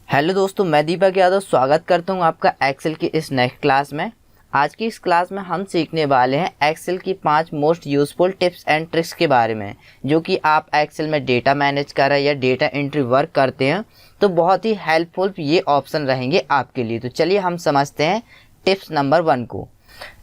Hello दोस्तों, मैं दीपक यादव स्वागत करता हूं आपका एक्सेल की इस नेक्स्ट क्लास में। आज की इस क्लास में हम सीखने वाले हैं एक्सेल की 5 most useful tips and tricks के बारे में, जो कि आप एक्सेल में डेटा मैनेज कर रहे हैं या डेटा एंट्री वर्क करते हैं तो बहुत ही हेल्पफुल ये ऑप्शन रहेंगे आपके लिए। तो चलिए हम समझते हैं टिप्स नंबर 1 को।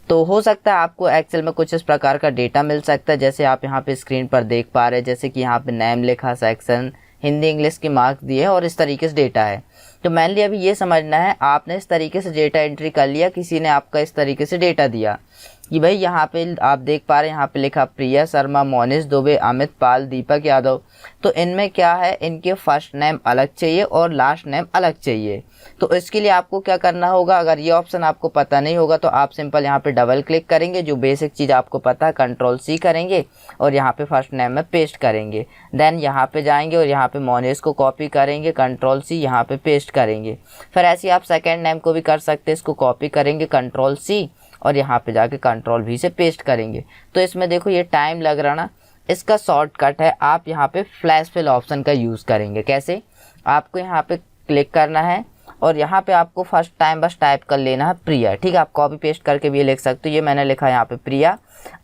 तो हो सकता है आपको एक्सेल में कुछ इस प्रकार का डेटा मिल सकता है, जैसे आप यहाँ पे स्क्रीन पर देख पा रहे हैं। जैसे कि यहाँ पे नेम लिखा, सेक्शन, हिंदी इंग्लिश के मार्क्स दिए और इस तरीके से डेटा है। तो मेनली अभी ये समझना है, आपने इस तरीके से डेटा एंट्री कर लिया, किसी ने आपका इस तरीके से डेटा दिया कि भाई यहाँ पे आप देख पा रहे हैं, यहाँ पे लिखा प्रिया शर्मा, मोनिश दुबे, अमित पाल, दीपक यादव। तो इनमें क्या है, इनके फर्स्ट नेम अलग चाहिए और लास्ट नेम अलग चाहिए। तो इसके लिए आपको क्या करना होगा, अगर ये ऑप्शन आपको पता नहीं होगा तो आप सिंपल यहाँ पे डबल क्लिक करेंगे, जो बेसिक चीज़ आपको पता है Ctrl+C करेंगे और यहाँ पे फर्स्ट नेम में पेस्ट करेंगे। देन यहाँ पे जाएंगे और यहाँ पे मोनिश को कॉपी करेंगे, Ctrl+C यहाँ पे पेस्ट करेंगे। फिर ऐसे आप सेकेंड नेम को भी कर सकते हैं, इसको कॉपी करेंगे Ctrl+C और यहाँ पे जाके Ctrl+V से पेस्ट करेंगे। तो इसमें देखो ये टाइम लग रहा ना, इसका शॉर्टकट है, आप यहाँ पे फ्लैश फिल ऑप्शन का यूज़ करेंगे। कैसे, आपको यहाँ पे क्लिक करना है और यहाँ पे आपको फर्स्ट टाइम बस टाइप कर लेना है प्रिया। ठीक है, आप कॉपी पेस्ट करके भी ये लिख सकते हो। ये मैंने लिखा है यहाँ पे प्रिया।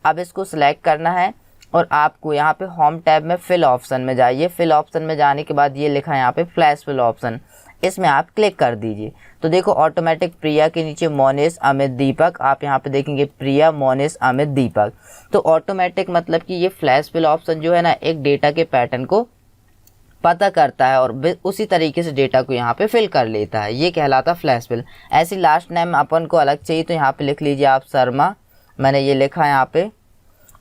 अब इसको सिलेक्ट करना है और आपको यहाँ पे होम टैब में फिल ऑप्शन में जाइए। फिल ऑप्शन में जाने के बाद ये लिखा है यहाँ पे फ्लैश फिल ऑप्शन, इसमें आप क्लिक कर दीजिए। तो देखो ऑटोमेटिक प्रिया के नीचे मोनिश, अमित, दीपक, आप यहाँ पे देखेंगे प्रिया, मोनिश, अमित, दीपक। तो ऑटोमेटिक मतलब कि ये फ्लैश फिल ऑप्शन जो है ना, एक डेटा के पैटर्न को पता करता है और उसी तरीके से डेटा को यहाँ पे फिल कर लेता है। ये कहलाता फ्लैश फिल। ऐसी लास्ट नेम अपन को अलग चाहिए तो यहाँ पे लिख लीजिए आप शर्मा, मैंने ये लिखा है यहाँ पे।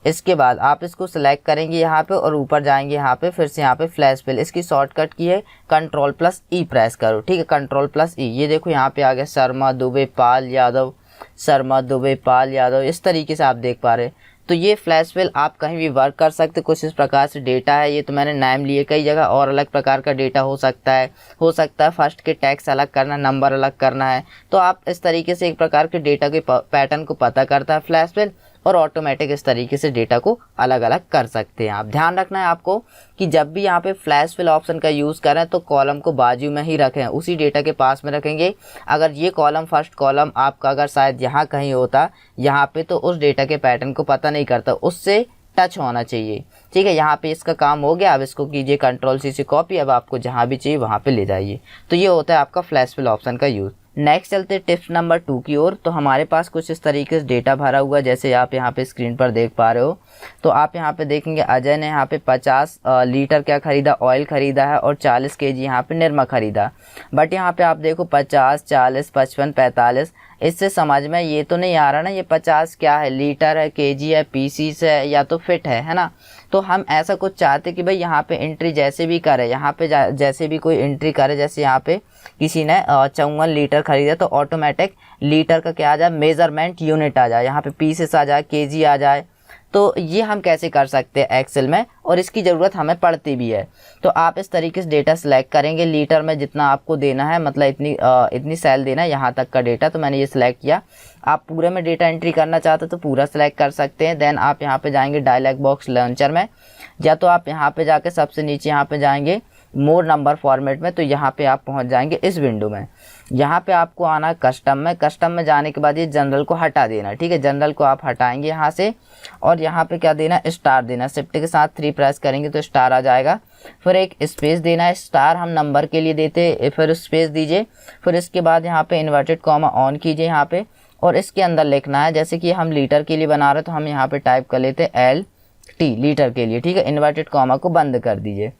इसके बाद आप इसको सिलेक्ट करेंगे यहाँ पे और ऊपर जाएंगे यहाँ पे, फिर से यहाँ पे फ्लैश फिल। इसकी शॉर्टकट की है Ctrl+E प्रेस करो। ठीक है, Ctrl+E। ये देखो यहाँ पे आ गया शर्मा दुबे पाल यादव, शर्मा दुबे पाल यादव, इस तरीके से आप देख पा रहे हैं। तो ये फ्लैश फिल आप कहीं भी वर्क कर सकते, कुछ इस प्रकार से डेटा है। ये तो मैंने नाम लिए, कई जगह और अलग प्रकार का डेटा हो सकता है फर्स्ट के टैक्स अलग करना, नंबर अलग करना है। तो आप इस तरीके से एक प्रकार के डेटा के पैटर्न को पता करता है फ्लैश फिल और ऑटोमेटिक इस तरीके से डेटा को अलग अलग कर सकते हैं। आप ध्यान रखना है आपको कि जब भी यहाँ पे फ्लैश फिल ऑप्शन का यूज़ करें तो कॉलम को बाजू में ही रखें, उसी डेटा के पास में रखेंगे। अगर ये कॉलम फर्स्ट कॉलम आपका अगर शायद यहाँ कहीं होता यहाँ पे, तो उस डेटा के पैटर्न को पता नहीं करता, उससे टच होना चाहिए। ठीक है, यहाँ पे इसका काम हो गया। अब इसको कीजिए Ctrl+C से कॉपी, अब आपको जहाँ भी चाहिए वहाँ पे ले जाइए। तो ये होता है आपका फ्लैश फिल ऑप्शन का यूज़। नेक्स्ट चलते टिप्स नंबर 2 की ओर। तो हमारे पास कुछ इस तरीके से डेटा भरा हुआ है, जैसे आप यहाँ पे स्क्रीन पर देख पा रहे हो। तो आप यहाँ पे देखेंगे अजय ने यहाँ पे 50 लीटर क्या खरीदा, ऑयल खरीदा है और 40 केजी यहाँ पे निरमा खरीदा। बट यहाँ पे आप देखो 50, 40, 55, 45, इससे समझ में ये तो नहीं आ रहा ना, ये 50 क्या है, लीटर है, केजी है, पीसीस है या तो फिट है ना। तो हम ऐसा कुछ चाहते कि भाई यहाँ पे एंट्री जैसे भी करे, यहाँ पे जैसे भी कोई एंट्री करे, जैसे यहाँ पे किसी ने 54 लीटर खरीदा तो ऑटोमेटिक लीटर का क्या आ जाए, मेजरमेंट यूनिट आ जाए, यहाँ पे पीसेस आ जाए, केजी आ जाए। तो ये हम कैसे कर सकते हैं एक्सेल में, और इसकी ज़रूरत हमें पड़ती भी है। तो आप इस तरीके से डेटा सेलेक्ट करेंगे, लीटर में जितना आपको देना है, मतलब इतनी सेल देना है, यहाँ तक का डेटा। तो मैंने ये सिलेक्ट किया। आप पूरे में डेटा एंट्री करना चाहते तो पूरा सेलेक्ट कर सकते हैं। देन आप यहाँ पे जाएंगे डायलॉग बॉक्स लॉन्चर में, या तो आप यहाँ पे जाके सबसे नीचे यहाँ पे जाएंगे मोर नंबर फॉर्मेट में, तो यहाँ पे आप पहुँच जाएंगे इस विंडो में। यहाँ पे आपको आना कस्टम में। कस्टम में जाने के बाद ये जनरल को हटा देना। ठीक है, जनरल को आप हटाएंगे यहाँ से और यहाँ पे क्या देना, स्टार देना। शिफ्ट के साथ 3 प्रेस करेंगे तो स्टार आ जाएगा। फिर एक स्पेस देना है, स्टार हम नंबर के लिए देते, फिर स्पेस दीजिए। फिर इसके बाद यहाँ पे इन्वर्टेड कॉमा ऑन कीजिए यहाँ पे, और इसके अंदर लिखना है, जैसे कि हम लीटर के लिए बना रहे हैं तो हम यहाँ पे टाइप कर लेते LT लीटर के लिए। ठीक है, इन्वर्टेड कॉमा को बंद कर दीजिए।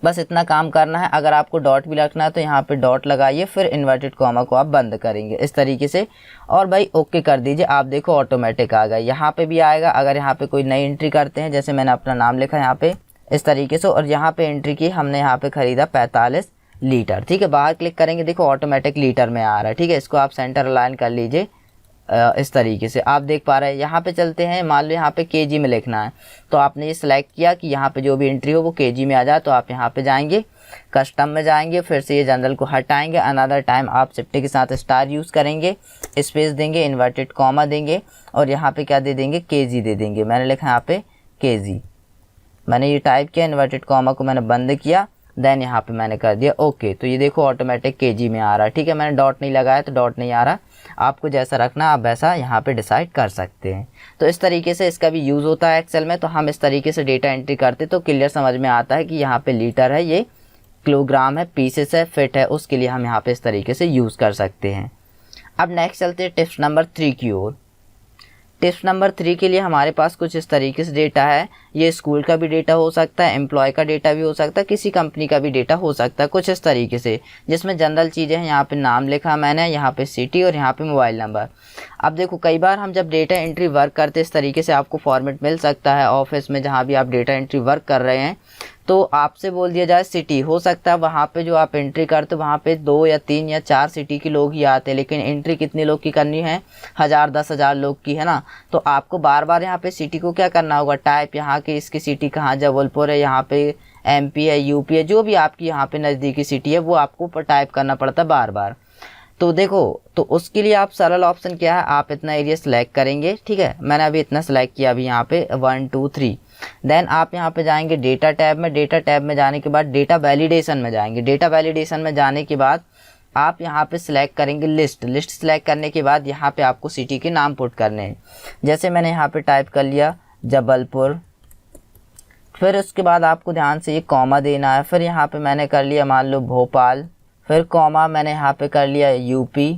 बस इतना काम करना है। अगर आपको डॉट भी रखना है तो यहाँ पे डॉट लगाइए, फिर इन्वर्टेड कॉमा को आप बंद करेंगे इस तरीके से, और भाई ओके कर दीजिए। आप देखो ऑटोमेटिक आ गया, यहाँ पे भी आएगा। अगर यहाँ पे कोई नई एंट्री करते हैं, जैसे मैंने अपना नाम लिखा यहाँ पे इस तरीके से, और यहाँ पे एंट्री की हमने यहाँ पे खरीदा 45 लीटर। ठीक है, बाहर क्लिक करेंगे, देखो ऑटोमेटिक लीटर में आ रहा है। ठीक है, इसको आप सेंटर अलाइन कर लीजिए इस तरीके से आप देख पा रहे हैं। यहाँ पे चलते हैं, मान लो यहाँ पे केजी में लिखना है, तो आपने ये सिलेक्ट किया कि यहाँ पे जो भी एंट्री हो वो केजी में आ जाए। तो आप यहाँ पे जाएंगे, कस्टम में जाएंगे, फिर से ये जनरल को हटाएंगे। अनदर टाइम आप शिफ्ट के साथ स्टार यूज़ करेंगे, स्पेस देंगे, इन्वर्टेड कॉमा देंगे और यहाँ पे क्या दे देंगे, केजी दे देंगे। मैंने लिखा यहाँ पे केजी, मैंने ये टाइप किया, इन्वर्टेड कॉमा को मैंने बंद किया। देन यहाँ पे मैंने कर दिया ओके। तो ये देखो ऑटोमेटिक केजी में आ रहा है, ठीक है। मैंने डॉट नहीं लगाया तो डॉट नहीं आ रहा। आपको जैसा रखना आप वैसा यहाँ पे डिसाइड कर सकते हैं। तो इस तरीके से इसका भी यूज़ होता है एक्सेल में। तो हम इस तरीके से डेटा एंट्री करते तो क्लियर समझ में आता है कि यहाँ पे लीटर है, ये किलोग्राम है, पीसेस है, फिट है, उसके लिए हम यहाँ पे इस तरीके से यूज़ कर सकते हैं। अब नेक्स्ट चलते हैं टिप्स नंबर 3 की ओर। टिप्स नंबर 3 के लिए हमारे पास कुछ इस तरीके से डेटा है। ये स्कूल का भी डेटा हो सकता है, एम्प्लॉय का डेटा भी हो सकता है, किसी कंपनी का भी डेटा हो सकता है, कुछ इस तरीके से, जिसमें जनरल चीज़ें हैं। यहाँ पे नाम लिखा मैंने, यहाँ पे सिटी और यहाँ पे मोबाइल नंबर। अब देखो कई बार हम जब डेटा एंट्री वर्क करते इस तरीके से आपको फॉर्मेट मिल सकता है ऑफिस में, जहाँ भी आप डेटा एंट्री वर्क कर रहे हैं, तो आपसे बोल दिया जाए सिटी, हो सकता है वहाँ पे जो आप एंट्री करते वहाँ पे 2 या 3 या 4 सिटी के लोग ही आते हैं, लेकिन एंट्री कितने लोग की करनी है, 1000 10,000 लोग की, है ना। तो आपको बार बार यहाँ पे सिटी को क्या करना होगा, टाइप यहाँ की इसकी सिटी कहाँ, जबलपुर है, यहाँ पे MP है, UP है, जो भी आपकी यहाँ पे नज़दीकी सिटी है वो आपको टाइप करना पड़ता है बार बार। तो देखो, तो उसके लिए आप सरल ऑप्शन क्या है, आप इतना एरिया सेलेक्ट करेंगे, ठीक है। मैंने अभी इतना सेलेक्ट किया, अभी यहाँ पे 1 2 3। देन आप यहाँ पे जाएंगे डेटा टैब में। डेटा टैब में जाने के बाद डेटा वैलिडेशन में जाएंगे। डेटा वैलिडेशन में जाने के बाद आप यहाँ पे सिलेक्ट करेंगे लिस्ट। लिस्ट सिलेक्ट करने के बाद यहाँ पे आपको सिटी के नाम पुट करने हैं। जैसे मैंने यहाँ पे टाइप कर लिया जबलपुर, फिर उसके बाद आपको ध्यान से ये कॉमा देना है। फिर यहाँ पे मैंने कर लिया मान लो भोपाल, फिर कॉमा मैंने यहाँ पे कर लिया UP,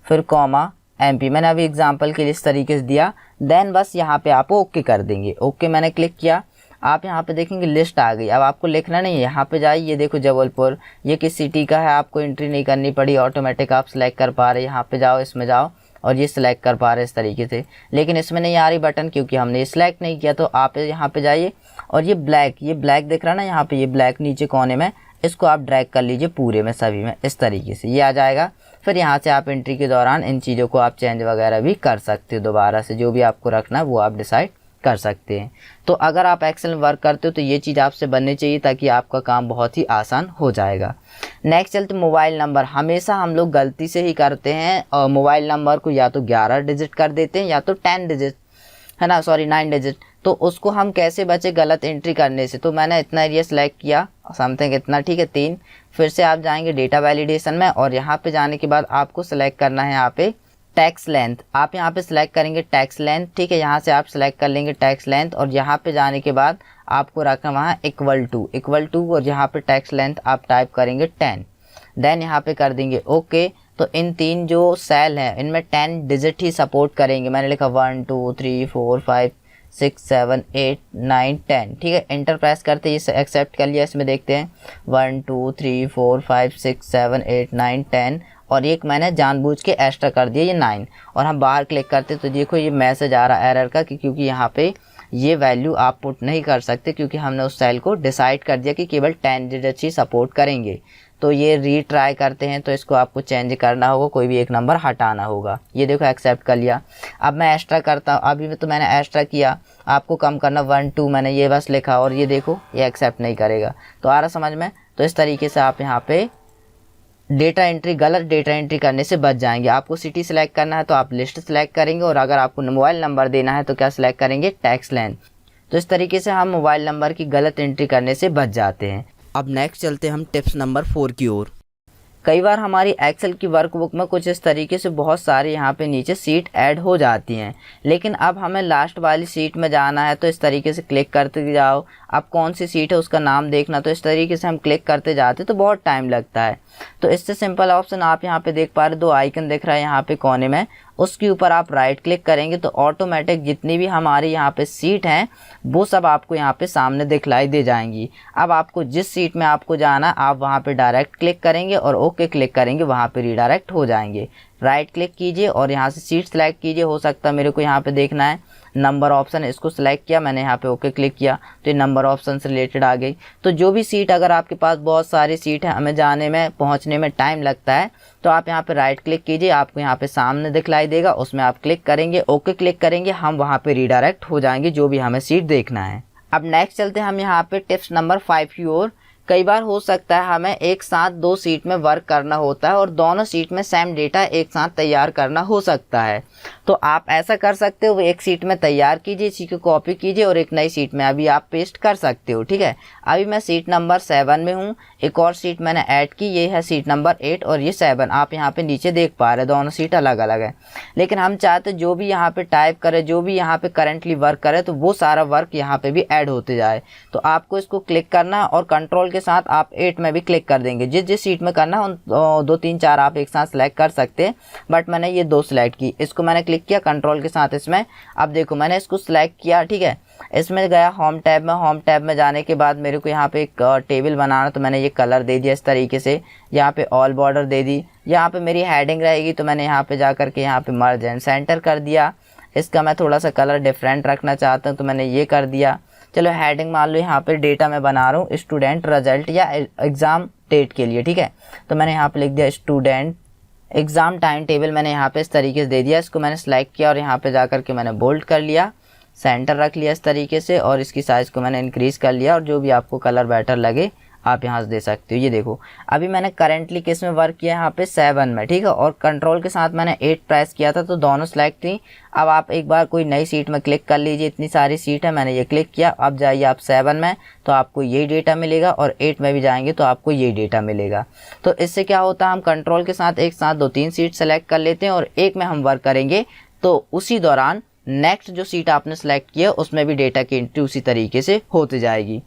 फिर कॉमा MP। मैंने अभी एग्जांपल के लिए इस तरीके से दिया। देन बस यहाँ पे आप ओके कर देंगे। ओके मैंने क्लिक किया, आप यहाँ पे देखेंगे लिस्ट आ गई। अब आपको लिखना नहीं है, यहाँ पे जाइए, ये देखो जबलपुर, ये किस सिटी का है, आपको एंट्री नहीं करनी पड़ी, ऑटोमेटिक आप सिलेक्ट कर पा रहे। यहाँ पे जाओ, इसमें जाओ और ये सिलेक्ट कर पा रहे इस तरीके से, लेकिन इसमें नहीं आ रही बटन क्योंकि हमने ये सिलेक्ट नहीं किया। तो आप यहाँ पे जाइए और ये ब्लैक दिख रहा है ना, यहाँ पे ये ब्लैक नीचे कोने में, इसको आप ड्रैग कर लीजिए पूरे में, सभी में, इस तरीके से ये आ जाएगा। फिर यहाँ से आप एंट्री के दौरान इन चीज़ों को आप चेंज वगैरह भी कर सकते हो, दोबारा से जो भी आपको रखना है वो आप डिसाइड कर सकते हैं। तो अगर आप एक्सेल में वर्क करते हो तो ये चीज़ आपसे बननी चाहिए, ताकि आपका काम बहुत ही आसान हो जाएगा। नेक्स्ट चलते मोबाइल नंबर। हमेशा हम लोग गलती से ही करते हैं और मोबाइल नंबर को या तो 11 डिजिट कर देते हैं या तो 10 डिजिट, है ना, सॉरी 9 डिजिट। तो उसको हम कैसे बचे गलत एंट्री करने से। तो मैंने इतना एरिया सेलेक्ट किया, समथिंग इतना, ठीक है, 3। फिर से आप जाएंगे डेटा वैलिडेशन में और यहाँ पे जाने के बाद आपको सेलेक्ट करना है यहाँ पे टैक्स लेंथ। आप यहाँ पे सिलेक्ट करेंगे टैक्स लेंथ, ठीक है। यहाँ से आप सिलेक्ट कर लेंगे टैक्स लेंथ और यहाँ पे जाने के बाद आपको रखना वहाँ इक्वल टू और यहाँ पे टैक्स लेंथ आप टाइप करेंगे 10। देन यहाँ पे कर देंगे ओके। तो इन 3 जो सेल हैं इनमें 10 डिजिट ही सपोर्ट करेंगे। मैंने लिखा 1 2 3 4 5 6 7 8 9 10, ठीक है। एंटर प्रेस करते ये एक्सेप्ट कर लिया। इसमें देखते हैं 1 2 3 4 5 6 7 8 9 10 और एक मैंने जानबूझ के एक्स्ट्रा कर दिया, ये 9। और हम बाहर क्लिक करते तो देखो ये मैसेज आ रहा है एरर का, क्योंकि यहाँ पे ये वैल्यू आप पुट नहीं कर सकते, क्योंकि हमने उस सेल को डिसाइड कर दिया कि केवल 10 डिजिट ही सपोर्ट करेंगे। तो ये रीट्राई करते हैं, तो इसको आपको चेंज करना होगा, कोई भी एक नंबर हटाना होगा। ये देखो एक्सेप्ट कर लिया। अब मैं एक्स्ट्रा करता हूँ, अभी तो मैंने एक्स्ट्रा किया, आपको कम करना 1 2 मैंने ये बस लिखा और ये देखो ये एक्सेप्ट नहीं करेगा। तो आ रहा समझ में। तो इस तरीके से आप यहाँ पे गलत डेटा एंट्री करने से बच जाएंगे। आपको सिटी सेलेक्ट करना है तो आप लिस्ट सेलेक्ट करेंगे, और अगर आपको मोबाइल नंबर देना है तो क्या सेलेक्ट करेंगे, टैक्स लेंथ। तो इस तरीके से हम मोबाइल नंबर की गलत एंट्री करने से बच जाते हैं। अब नेक्स्ट चलते हैं हम टिप्स नंबर 4 की ओर। कई बार हमारी एक्सेल की वर्कबुक में कुछ इस तरीके से बहुत सारी यहाँ पे नीचे सीट ऐड हो जाती हैं, लेकिन अब हमें लास्ट वाली सीट में जाना है। तो इस तरीके से क्लिक करते जाओ, अब कौन सी सीट है उसका नाम देखना। तो इस तरीके से हम क्लिक करते जाते तो बहुत टाइम लगता है। तो इससे सिंपल ऑप्शन आप यहाँ पे देख पा रहे, 2 आइकन दिख रहा है यहाँ पे कोने में, उसके ऊपर आप राइट क्लिक करेंगे तो ऑटोमेटिक जितनी भी हमारी यहाँ पे सीट हैं वो सब आपको यहाँ पे सामने दिखलाई दे जाएंगी। अब आपको जिस सीट में आपको जाना आप वहाँ पे डायरेक्ट क्लिक करेंगे और ओके क्लिक करेंगे, वहाँ पे रिडायरेक्ट हो जाएंगे। राइट क्लिक कीजिए और यहाँ से सीट सेलेक्ट कीजिए। हो सकता है मेरे को यहाँ पे देखना है नंबर ऑप्शन, इसको सिलेक्ट किया मैंने, यहाँ पे ओके क्लिक किया तो ये नंबर ऑप्शन से रिलेटेड आ गई। तो जो भी सीट, अगर आपके पास बहुत सारी सीट है, हमें जाने में पहुँचने में टाइम लगता है, तो आप यहाँ पे राइट क्लिक कीजिए, आपको यहाँ पे सामने दिखलाई देगा, उसमें आप क्लिक करेंगे, ओके क्लिक करेंगे, हम वहाँ पे रिडायरेक्ट हो जाएंगे जो भी हमें सीट देखना है। अब नेक्स्ट चलते हैं हम यहाँ पे टिप्स नंबर 5 की ओर। कई बार हो सकता है हमें एक साथ 2 सीट में वर्क करना होता है और दोनों सीट में सेम डेटा एक साथ तैयार करना हो सकता है। तो आप ऐसा कर सकते हो, एक सीट में तैयार कीजिए, इसी को कॉपी कीजिए और एक नई सीट में अभी आप पेस्ट कर सकते हो। ठीक है, अभी मैं सीट नंबर 7 में हूँ, एक और सीट मैंने ऐड की, ये है सीट नंबर 8 और ये 7। आप यहाँ पे नीचे देख पा रहे हैं दोनों सीट अलग अलग है, लेकिन हम चाहते जो भी यहाँ पे टाइप करे, जो भी यहाँ पे करंटली वर्क करे, तो वो सारा वर्क यहाँ पे भी ऐड होते जाए। तो आपको इसको क्लिक करना और कंट्रोल के साथ आप 8 में भी क्लिक कर देंगे। जिस जिस सीट में करना है उन 2 3 4 आप एक साथ सेलेक्ट कर सकते हैं, बट मैंने ये 2 सेलेक्ट की। इसको मैंने क्लिक किया कंट्रोल के साथ इसमें। अब देखो मैंने इसको सिलेक्ट किया, ठीक है, इसमें गया होम टैब में। होम टैब में जाने के बाद मेरे को यहाँ पे एक टेबल बनाना, तो मैंने ये कलर दे दिया इस तरीके से, यहाँ पे ऑल बॉर्डर दे दी। यहाँ पे मेरी हेडिंग रहेगी तो मैंने यहाँ पे जा करके यहाँ पे मर्ज एंड सेंटर कर दिया। इसका मैं थोड़ा सा कलर डिफरेंट रखना चाहता हूँ तो मैंने ये कर दिया। चलो हेडिंग मान लो यहाँ पे डेटा मैं बना रहा हूँ स्टूडेंट रिजल्ट या एग्ज़ाम डेट के लिए, ठीक है, तो मैंने यहाँ पे लिख दिया स्टूडेंट एग्ज़ाम टाइम टेबल। मैंने यहाँ पे इस तरीके से दे दिया। इसको मैंने सेलेक्ट किया और यहाँ पे जा करके मैंने बोल्ड कर लिया, सेंटर रख लिया इस तरीके से, और इसकी साइज़ को मैंने इंक्रीज़ कर लिया। और जो भी आपको कलर बेटर लगे आप यहाँ से दे सकते हो। ये देखो अभी मैंने करेंटली किस में वर्क किया, यहाँ पे 7 में, ठीक है, और कंट्रोल के साथ मैंने 8 प्रेस किया था तो दोनों सेलेक्ट थी। अब आप एक बार कोई नई सीट में क्लिक कर लीजिए, इतनी सारी सीट है, मैंने ये क्लिक किया। अब जाइए आप 7 में तो आपको यही डेटा मिलेगा, और 8 में भी जाएंगे तो आपको यही डेटा मिलेगा। तो इससे क्या होता है, हम कंट्रोल के साथ एक साथ 2-3 सीट सेलेक्ट कर लेते हैं और एक में हम वर्क करेंगे, तो उसी दौरान नेक्स्ट जो सीट आपने सेलेक्ट किया उसमें भी डेटा की एंट्री उसी तरीके से होती जाएगी।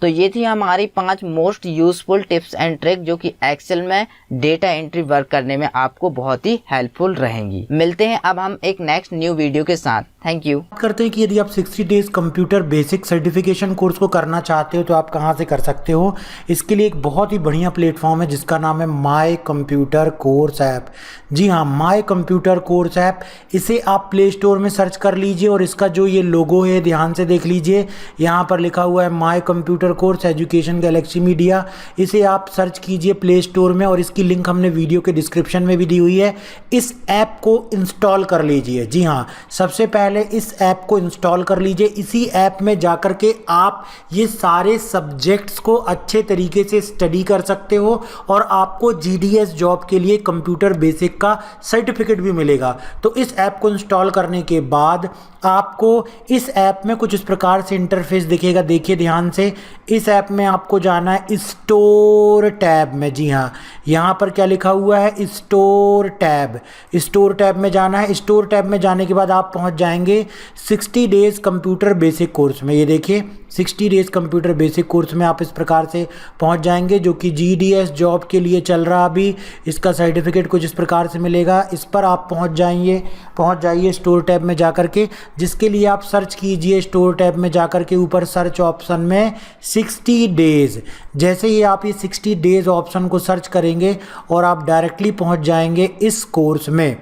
तो ये थी हमारी 5 most useful tips and trick जो कि एक्सेल में डेटा एंट्री वर्क करने में आपको बहुत ही हेल्पफुल रहेंगी। मिलते हैं अब हम एक नेक्स्ट न्यू वीडियो के साथ। Thank you. बात करते हैं कि यदि आप 60 days computer basic certification course को करना चाहते हो तो आप कहां से कर सकते हो। इसके लिए एक बहुत ही बढ़िया प्लेटफॉर्म है जिसका नाम है माय कंप्यूटर कोर्स ऐप। जी हाँ, माय कंप्यूटर कोर्स ऐप, इसे आप प्ले स्टोर में सर्च कर लीजिए और इसका जो ये लोगो है ध्यान से देख लीजिए, यहाँ पर लिखा हुआ है my computer course education Galaxy media. इसे आप सर्च कीजिए प्ले स्टोर में और इसकी लिंक हमने वीडियो के डिस्क्रिप्शन में भी दी हुई है। इस ऐप को इंस्टॉल कर लीजिए। जी हाँ, सबसे पहले इस ऐप को इंस्टॉल कर लीजिए। इसी ऐप में जाकर के आप ये सारे सब्जेक्ट्स को अच्छे तरीके से स्टडी कर सकते हो और आपको जीडीएस जॉब के लिए कंप्यूटर बेसिक का सर्टिफिकेट भी मिलेगा। तो इस ऐप को इंस्टॉल करने के बाद आपको इस ऐप में कुछ इस प्रकार से इंटरफेस दिखेगा। देखिए ध्यान से, इस ऐप में आपको जाना है स्टोर टैब में। जी हाँ, यहाँ पर क्या लिखा हुआ है, स्टोर टैब। स्टोर टैब में जाना है। स्टोर टैब में जाने के बाद आप पहुँच जाएंगे 60 डेज कंप्यूटर बेसिक कोर्स में। ये देखिए 60 डेज कंप्यूटर बेसिक कोर्स में आप इस प्रकार से पहुँच जाएंगे, जो कि जीडीएस जॉब के लिए चल रहा। अभी इसका सर्टिफिकेट कुछ इस प्रकार से मिलेगा। इस पर आप पहुँच जाइए स्टोर टैब में जाकर के, जिसके लिए आप सर्च कीजिए स्टोर टैब में जाकर के ऊपर सर्च ऑप्शन में 60 डेज। जैसे ही आप ये 60 डेज ऑप्शन को सर्च करेंगे और आप डायरेक्टली पहुंच जाएंगे इस कोर्स में।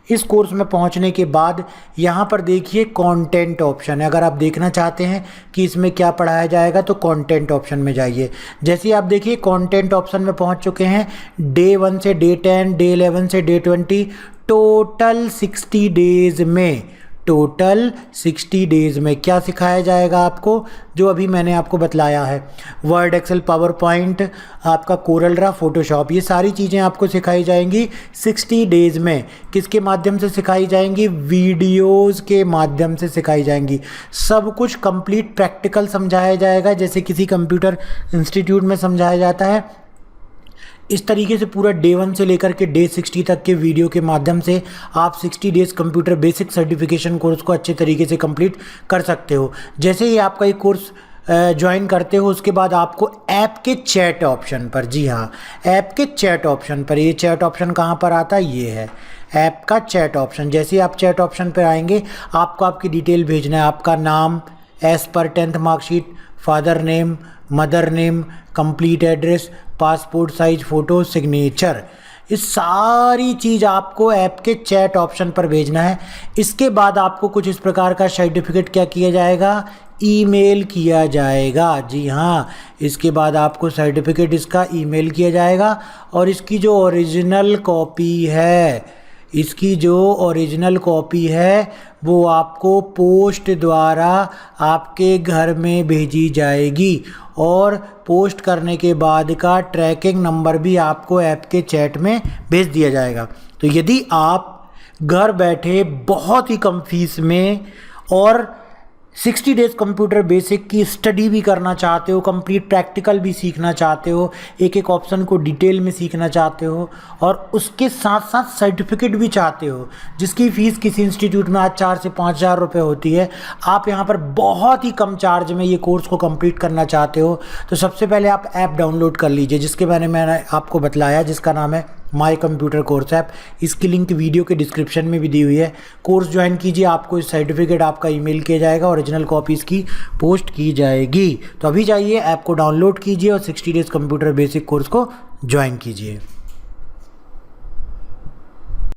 इस कोर्स में पहुंचने के बाद यहाँ पर देखिए कंटेंट ऑप्शन है। अगर आप देखना चाहते हैं कि इसमें क्या पढ़ाया जाएगा तो कंटेंट ऑप्शन में जाइए। जैसे आप देखिए कंटेंट ऑप्शन में पहुंच चुके हैं। डे 1 से डे 10, डे 11 से डे 20, टोटल 60 डेज में क्या सिखाया जाएगा आपको, जो अभी मैंने आपको बतलाया है। वर्ड, एक्सेल, पावर पॉइंट, आपका कोरल ड्रा, फोटोशॉप, ये सारी चीज़ें आपको सिखाई जाएंगी 60 डेज में। किसके माध्यम से सिखाई जाएंगी, वीडियोस के माध्यम से सिखाई जाएंगी। सब कुछ कंप्लीट प्रैक्टिकल समझाया जाएगा, जैसे किसी कंप्यूटर इंस्टीट्यूट में समझाया जाता है। इस तरीके से पूरा डे 1 से लेकर के डे 60 तक के वीडियो के माध्यम से आप 60 days computer basic certification course को अच्छे तरीके से कंप्लीट कर सकते हो। जैसे ही आपका ये कोर्स ज्वाइन करते हो उसके बाद आपको ऐप के चैट ऑप्शन पर, जी हाँ, ऐप के चैट ऑप्शन पर, ये चैट ऑप्शन कहाँ पर आता है, ये है ऐप का चैट ऑप्शन। जैसे ही आप चैट ऑप्शन पर आएंगे आपको आपकी डिटेल भेजना है। आपका नाम एज पर 10th marksheet, father name, mother name, complete address, passport size photo, signature, इस सारी चीज़ आपको ऐप के चैट ऑप्शन पर भेजना है। इसके बाद आपको कुछ इस प्रकार का सर्टिफिकेट क्या किया जाएगा, ईमेल किया जाएगा। जी हाँ, इसके बाद आपको सर्टिफिकेट इसका ईमेल किया जाएगा और इसकी जो ओरिजिनल कॉपी है इसकी जो ओरिजिनल कॉपी है वो आपको पोस्ट द्वारा आपके घर में भेजी जाएगी और पोस्ट करने के बाद का ट्रैकिंग नंबर भी आपको ऐप के चैट में भेज दिया जाएगा। तो यदि आप घर बैठे बहुत ही कम फीस में और 60 डेज कंप्यूटर बेसिक की स्टडी भी करना चाहते हो, कंप्लीट प्रैक्टिकल भी सीखना चाहते हो, एक एक ऑप्शन को डिटेल में सीखना चाहते हो और उसके साथ साथ सर्टिफिकेट भी चाहते हो, जिसकी फ़ीस किसी इंस्टीट्यूट में आज 4 से 5 हज़ार रुपये होती है, आप यहाँ पर बहुत ही कम चार्ज में ये कोर्स को कंप्लीट करना चाहते हो, तो सबसे पहले आप ऐप डाउनलोड कर लीजिए जिसके बारे में मैंने आपको बतलाया, जिसका नाम है माई कंप्यूटर कोर्स ऐप। इसकी लिंक वीडियो के डिस्क्रिप्शन में भी दी हुई है। कोर्स ज्वाइन कीजिए, आपको इस सर्टिफिकेट आपका ईमेल किया जाएगा, ओरिजिनल कॉपीज़ की पोस्ट की जाएगी। तो अभी जाइए ऐप को डाउनलोड कीजिए और 60 डेज कंप्यूटर बेसिक कोर्स को ज्वाइन कीजिए।